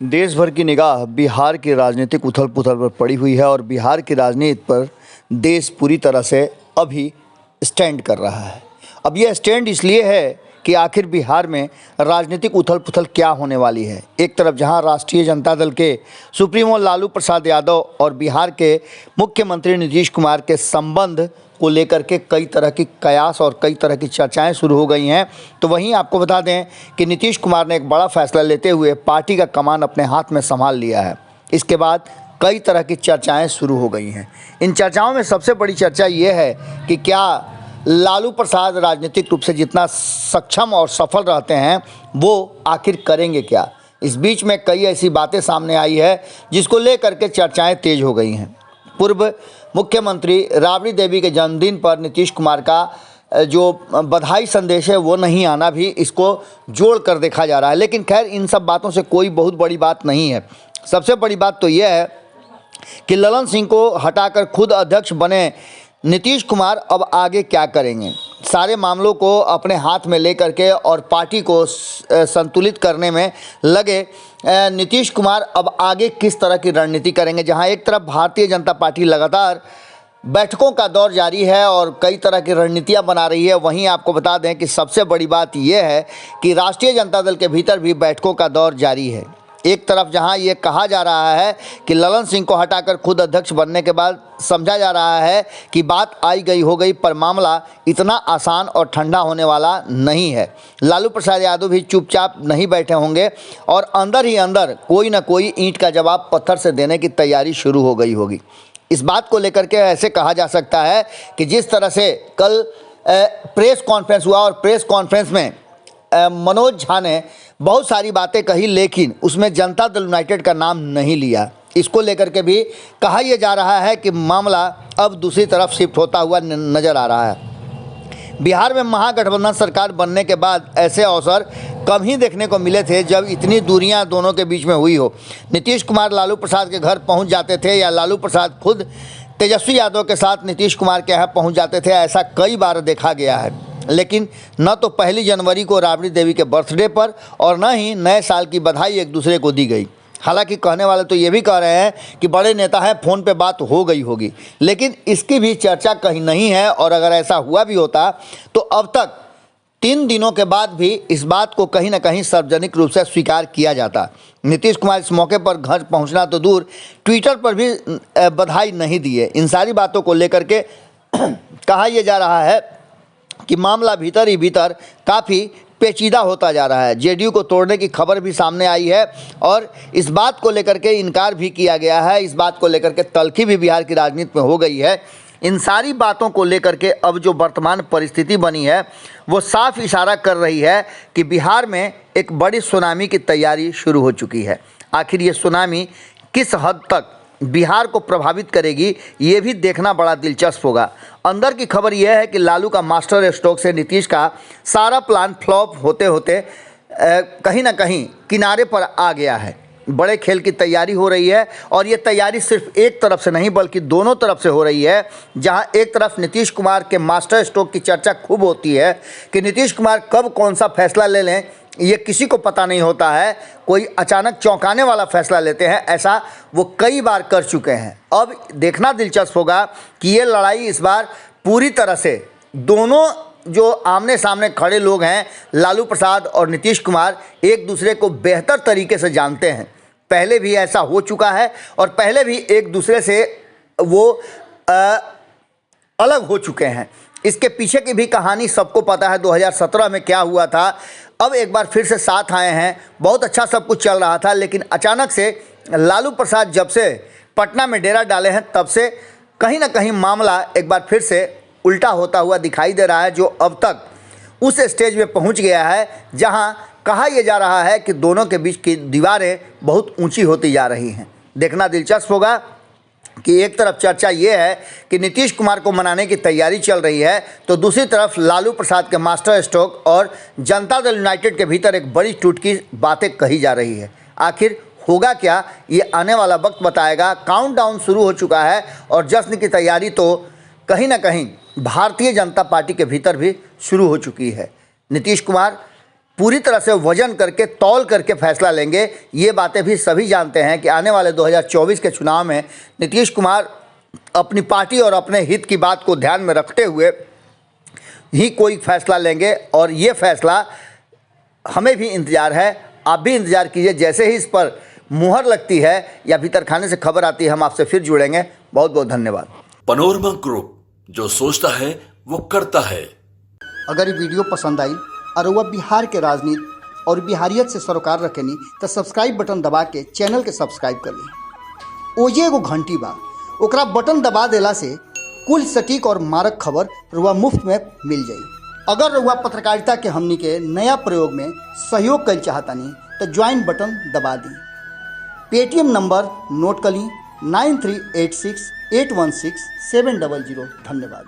देश भर की निगाह बिहार की राजनीतिक उथल पुथल पर पड़ी हुई है और बिहार की राजनीति पर देश पूरी तरह से अभी स्टैंड कर रहा है। अब यह स्टैंड इसलिए है कि आखिर बिहार में राजनीतिक उथल पुथल क्या होने वाली है। एक तरफ जहां राष्ट्रीय जनता दल के सुप्रीमो लालू प्रसाद यादव और बिहार के मुख्यमंत्री नीतीश कुमार के संबंध को लेकर के कई तरह की कयास और कई तरह की चर्चाएं शुरू हो गई हैं, तो वहीं आपको बता दें कि नीतीश कुमार ने एक बड़ा फैसला लेते हुए पार्टी का कमान अपने हाथ में संभाल लिया है। इसके बाद कई तरह की चर्चाएं शुरू हो गई हैं। इन चर्चाओं में सबसे बड़ी चर्चा ये है कि क्या लालू प्रसाद राजनीतिक रूप से जितना सक्षम और सफल रहते हैं वो आखिर करेंगे क्या। इस बीच में कई ऐसी बातें सामने आई है जिसको लेकर के चर्चाएं तेज हो गई हैं। पूर्व मुख्यमंत्री राबड़ी देवी के जन्मदिन पर नीतीश कुमार का जो बधाई संदेश है वो नहीं आना भी इसको जोड़ कर देखा जा रहा है। लेकिन खैर इन सब बातों से कोई बहुत बड़ी बात नहीं है। सबसे बड़ी बात तो यह है कि ललन सिंह को हटाकर खुद अध्यक्ष बने नीतीश कुमार अब आगे क्या करेंगे। सारे मामलों को अपने हाथ में लेकर के और पार्टी को संतुलित करने में लगे नीतीश कुमार अब आगे किस तरह की रणनीति करेंगे। जहां एक तरफ भारतीय जनता पार्टी लगातार बैठकों का दौर जारी है और कई तरह की रणनीतियां बना रही है, वहीं आपको बता दें कि सबसे बड़ी बात यह है कि राष्ट्रीय जनता दल के भीतर भी बैठकों का दौर जारी है। एक तरफ जहां ये कहा जा रहा है कि ललन सिंह को हटाकर खुद अध्यक्ष बनने के बाद समझा जा रहा है कि बात आई गई हो गई, पर मामला इतना आसान और ठंडा होने वाला नहीं है। लालू प्रसाद यादव भी चुपचाप नहीं बैठे होंगे और अंदर ही अंदर कोई ना कोई ईंट का जवाब पत्थर से देने की तैयारी शुरू हो गई होगी। इस बात को लेकर के ऐसे कहा जा सकता है कि जिस तरह से कल प्रेस कॉन्फ्रेंस हुआ और प्रेस कॉन्फ्रेंस में मनोज झा ने बहुत सारी बातें कही, लेकिन उसमें जनता दल यूनाइटेड का नाम नहीं लिया। इसको लेकर के भी कहा यह जा रहा है कि मामला अब दूसरी तरफ शिफ्ट होता हुआ नजर आ रहा है। बिहार में महागठबंधन सरकार बनने के बाद ऐसे अवसर कम ही देखने को मिले थे जब इतनी दूरियां दोनों के बीच में हुई हो। नीतीश कुमार लालू प्रसाद के घर पहुंच जाते थे या लालू प्रसाद खुद तेजस्वी यादव के साथ नीतीश कुमार के यहाँ पहुंच जाते थे। ऐसा कई बार देखा गया है, लेकिन न तो 1 जनवरी को राबड़ी देवी के बर्थडे पर और न ही नए साल की बधाई एक दूसरे को दी गई। हालांकि कहने वाले तो ये भी कह रहे हैं कि बड़े नेता हैं, फ़ोन पे बात हो गई होगी, लेकिन इसकी भी चर्चा कहीं नहीं है। और अगर ऐसा हुआ भी होता तो अब तक 3 दिनों के बाद भी इस बात को कहीं ना कहीं सार्वजनिक रूप से स्वीकार किया जाता। नीतीश कुमार इस मौके पर घर पहुंचना तो दूर, ट्विटर पर भी बधाई नहीं दिए। इन सारी बातों को लेकर के कहा यह जा रहा है कि मामला भीतर ही भीतर काफ़ी पेचीदा होता जा रहा है। जेडीयू को तोड़ने की खबर भी सामने आई है और इस बात को लेकर के इनकार भी किया गया है। इस बात को लेकर के तल्खी भी बिहार की राजनीति में हो गई है। इन सारी बातों को लेकर के अब जो वर्तमान परिस्थिति बनी है वो साफ इशारा कर रही है कि बिहार में एक बड़ी सुनामी की तैयारी शुरू हो चुकी है। आखिर ये सुनामी किस हद तक बिहार को प्रभावित करेगी ये भी देखना बड़ा दिलचस्प होगा। अंदर की खबर यह है कि लालू का मास्टर स्ट्रोक से नीतीश का सारा प्लान फ्लॉप होते होते कहीं ना कहीं किनारे पर आ गया है। बड़े खेल की तैयारी हो रही है और ये तैयारी सिर्फ एक तरफ से नहीं बल्कि दोनों तरफ से हो रही है। जहां एक तरफ नीतीश कुमार के मास्टर स्ट्रोक की चर्चा खूब होती है कि नीतीश कुमार कब कौन सा फैसला ले लें ये किसी को पता नहीं होता है। कोई अचानक चौंकाने वाला फैसला लेते हैं, ऐसा वो कई बार कर चुके हैं। अब देखना दिलचस्प होगा कि ये लड़ाई इस बार पूरी तरह से दोनों जो आमने सामने खड़े लोग हैं लालू प्रसाद और नीतीश कुमार एक दूसरे को बेहतर तरीके से जानते हैं। पहले भी ऐसा हो चुका है और पहले भी एक दूसरे से वो अलग हो चुके हैं। इसके पीछे की भी कहानी सबको पता है, 2017 में क्या हुआ था। अब एक बार फिर से साथ आए हैं। बहुत अच्छा सब कुछ चल रहा था, लेकिन अचानक से लालू प्रसाद जब से पटना में डेरा डाले हैं तब से कहीं ना कहीं मामला एक बार फिर से उल्टा होता हुआ दिखाई दे रहा है, जो अब तक उस स्टेज में पहुंच गया है जहां कहा यह जा रहा है कि दोनों के बीच की दीवारें बहुत ऊंची होती जा रही हैं। देखना दिलचस्प होगा कि एक तरफ चर्चा ये है कि नीतीश कुमार को मनाने की तैयारी चल रही है, तो दूसरी तरफ लालू प्रसाद के मास्टर स्ट्रोक और जनता दल यूनाइटेड के भीतर एक बड़ी टूट की बातें कही जा रही है। आखिर होगा क्या ये आने वाला वक्त बताएगा। काउंटडाउन शुरू हो चुका है और जश्न की तैयारी तो कहीं ना कहीं भारतीय जनता पार्टी के भीतर भी शुरू हो चुकी है। नीतीश कुमार पूरी तरह से वजन करके तौल करके फैसला लेंगे। ये बातें भी सभी जानते हैं कि आने वाले 2024 के चुनाव में नीतीश कुमार अपनी पार्टी और अपने हित की बात को ध्यान में रखते हुए ही कोई फैसला लेंगे और ये फैसला हमें भी इंतज़ार है, आप भी इंतज़ार कीजिए। जैसे ही इस पर मुहर लगती है या भीतर खाने से खबर आती है, हम आपसे फिर जुड़ेंगे। बहुत बहुत धन्यवाद। पैनोरमा ग्रुप, जो सोचता है वो करता है। अगर ये वीडियो पसंद आई और वह बिहार के राजनीति और बिहारियत से सरोकार रखेनी तो सब्सक्राइब बटन दबा के चैनल के सब्सक्राइब कर ली। ओजे एगो घंटी बा, ओकरा बटन दबा देला से कुल सटीक और मारक खबर रुआ मुफ्त में मिल जाई। अगर रुआ पत्रकारिता के हमनी के नया प्रयोग में सहयोग कर चाहतानी तो ज्वाइन बटन दबा दी। पेटीएम नंबर नोट कर ली 9386816700। धन्यवाद।